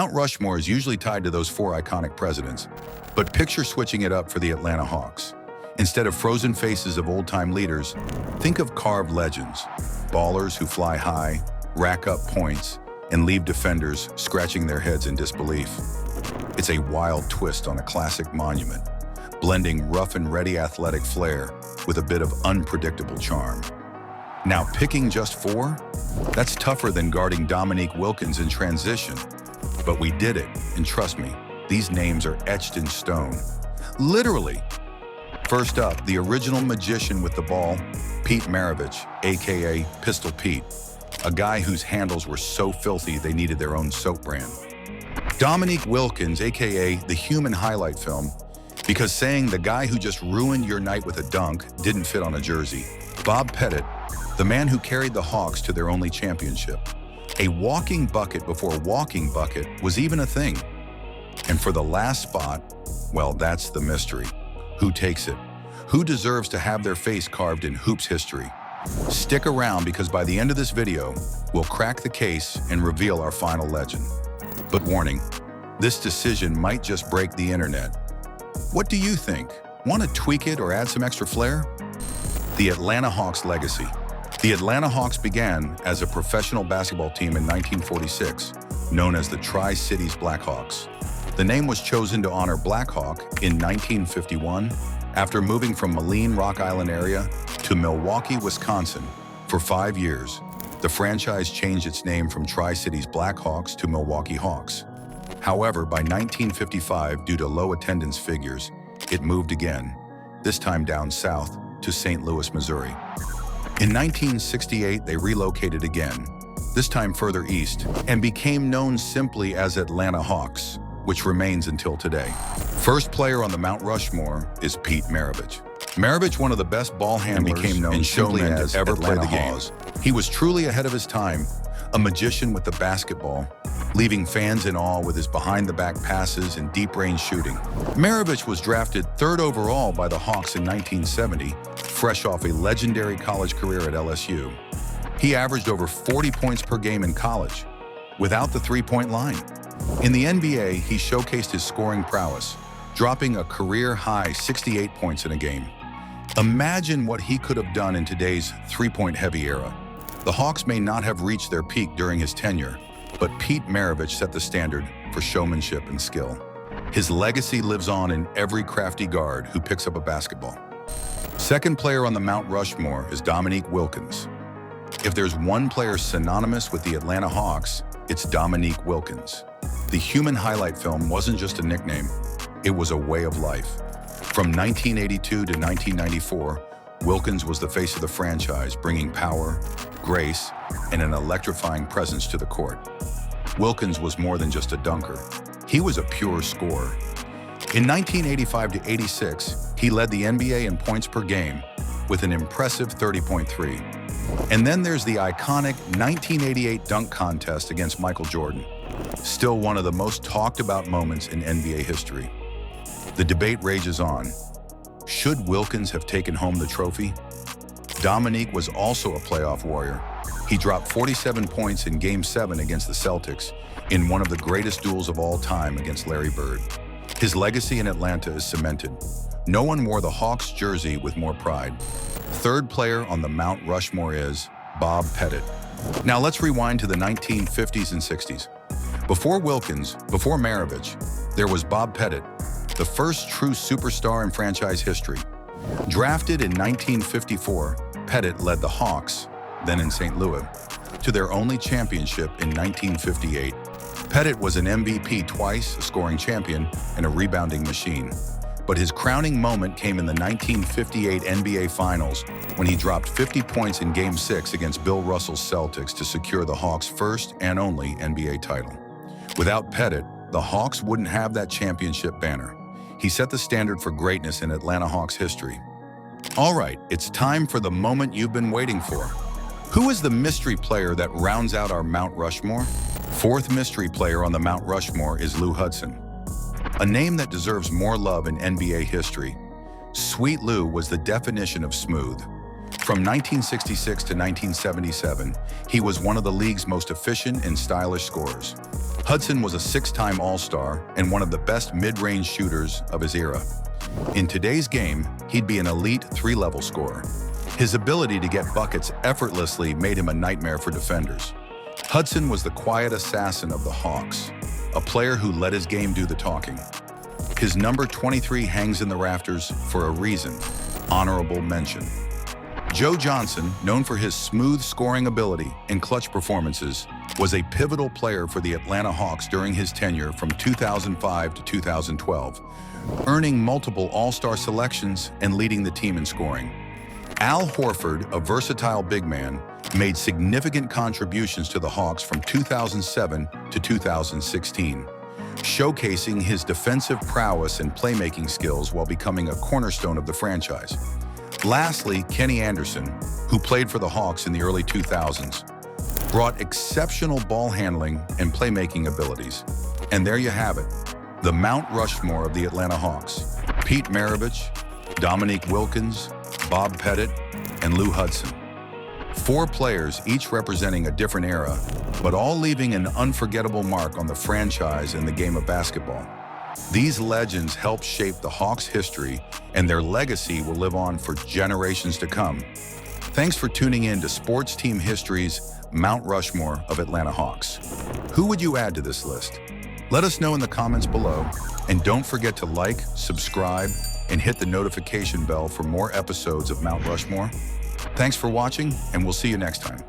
Mount Rushmore is usually tied to those four iconic presidents, but picture switching it up for the Atlanta Hawks. Instead of frozen faces of old-time leaders, think of carved legends, ballers who fly high, rack up points, and leave defenders scratching their heads in disbelief. It's a wild twist on a classic monument, blending rough and ready athletic flair with a bit of unpredictable charm. Now, picking just four? That's tougher than guarding Dominique Wilkins in transition. But we did it, and trust me, these names are etched in stone. Literally. First up, the original magician with the ball, Petit Maravich, aka Pistol Pete, a guy whose handles were so filthy they needed their own soap brand. Dominique Wilkins, aka the human highlight film, because saying the guy who just ruined your night with a dunk didn't fit on a jersey. Bob Pettit, the man who carried the Hawks to their only championship. A walking bucket before walking bucket was even a thing. And for the last spot, well, that's the mystery. Who takes it? Who deserves to have their face carved in hoops history? Stick around because by the end of this video, we'll crack the case and reveal our final legend. But warning, this decision might just break the internet. What do you think? Want to tweak it or add some extra flair? The Atlanta Hawks legacy. The Atlanta Hawks began as a professional basketball team in 1946, known as the Tri-Cities Blackhawks. The name was chosen to honor Black Hawk in 1951 after moving from Moline, Rock Island area to Milwaukee, Wisconsin. For 5 years, the franchise changed its name from Tri-Cities Blackhawks to Milwaukee Hawks. However, by 1955, due to low attendance figures, it moved again, this time down south to St. Louis, Missouri. In 1968, they relocated again, this time further east, and became known simply as Atlanta Hawks, which remains until today. First player on the Mount Rushmore is Petit Maravich. Maravich, one of the best ball handlers became known and showmen as ever played the game. He was truly ahead of his time, a magician with the basketball, leaving fans in awe with his behind-the-back passes and deep-range shooting. Maravich was drafted 3rd overall by the Hawks in 1970, fresh off a legendary college career at LSU. He averaged over 40 points per game in college, without the three-point line. In the NBA, he showcased his scoring prowess, dropping a career-high 68 points in a game. Imagine what he could have done in today's three-point heavy era. The Hawks may not have reached their peak during his tenure, but Petit Maravich set the standard for showmanship and skill. His legacy lives on in every crafty guard who picks up a basketball. Second player on the Mount Rushmore is Dominique Wilkins. If there's one player synonymous with the Atlanta Hawks, it's Dominique Wilkins. The human highlight film wasn't just a nickname, it was a way of life. From 1982 to 1994, Wilkins was the face of the franchise, bringing power, grace, and an electrifying presence to the court. Wilkins was more than just a dunker. He was a pure scorer. In 1985 to 86, he led the NBA in points per game with an impressive 30.3. And then there's the iconic 1988 dunk contest against Michael Jordan, still one of the most talked about moments in NBA history. The debate rages on. Should Wilkins have taken home the trophy? Dominique was also a playoff warrior. He dropped 47 points in Game 7 against the Celtics in one of the greatest duels of all time against Larry Bird. His legacy in Atlanta is cemented. No one wore the Hawks jersey with more pride. Third player on the Mount Rushmore is Bob Pettit. Now let's rewind to the 1950s and 60s. Before Wilkins, before Maravich, there was Bob Pettit, the first true superstar in franchise history. Drafted in 1954, Pettit led the Hawks, then in St. Louis, to their only championship in 1958. Pettit was an MVP twice, a scoring champion, and a rebounding machine. But his crowning moment came in the 1958 NBA Finals when he dropped 50 points in Game 6 against Bill Russell's Celtics to secure the Hawks' first and only NBA title. Without Pettit, the Hawks wouldn't have that championship banner. He set the standard for greatness in Atlanta Hawks history. All right, it's time for the moment you've been waiting for. Who is the mystery player that rounds out our Mount Rushmore? Fourth mystery player on the Mount Rushmore is Lou Hudson, a name that deserves more love in NBA history. Sweet Lou was the definition of smooth. From 1966 to 1977, he was one of the league's most efficient and stylish scorers. Hudson was a six-time All-Star and one of the best mid-range shooters of his era. In today's game, he'd be an elite three-level scorer. His ability to get buckets effortlessly made him a nightmare for defenders. Hudson was the quiet assassin of the Hawks, a player who let his game do the talking. His number 23 hangs in the rafters for a reason. Honorable mention. Joe Johnson, known for his smooth scoring ability and clutch performances, was a pivotal player for the Atlanta Hawks during his tenure from 2005 to 2012, earning multiple All-Star selections and leading the team in scoring. Al Horford, a versatile big man, made significant contributions to the Hawks from 2007 to 2016, showcasing his defensive prowess and playmaking skills while becoming a cornerstone of the franchise. Lastly, Kenny Anderson, who played for the Hawks in the early 2000s, brought exceptional ball handling and playmaking abilities. And there you have it, the Mount Rushmore of the Atlanta Hawks. Pete Maravich, Dominique Wilkins, Bob Pettit, and Lou Hudson. 4 players, each representing a different era, but all leaving an unforgettable mark on the franchise and the game of basketball. These legends helped shape the Hawks' history, and their legacy will live on for generations to come. Thanks for tuning in to Sports Team History's Mount Rushmore of Atlanta Hawks. Who would you add to this list? Let us know in the comments below, and don't forget to like, subscribe, and hit the notification bell for more episodes of Mount Rushmore. Thanks for watching, and we'll see you next time.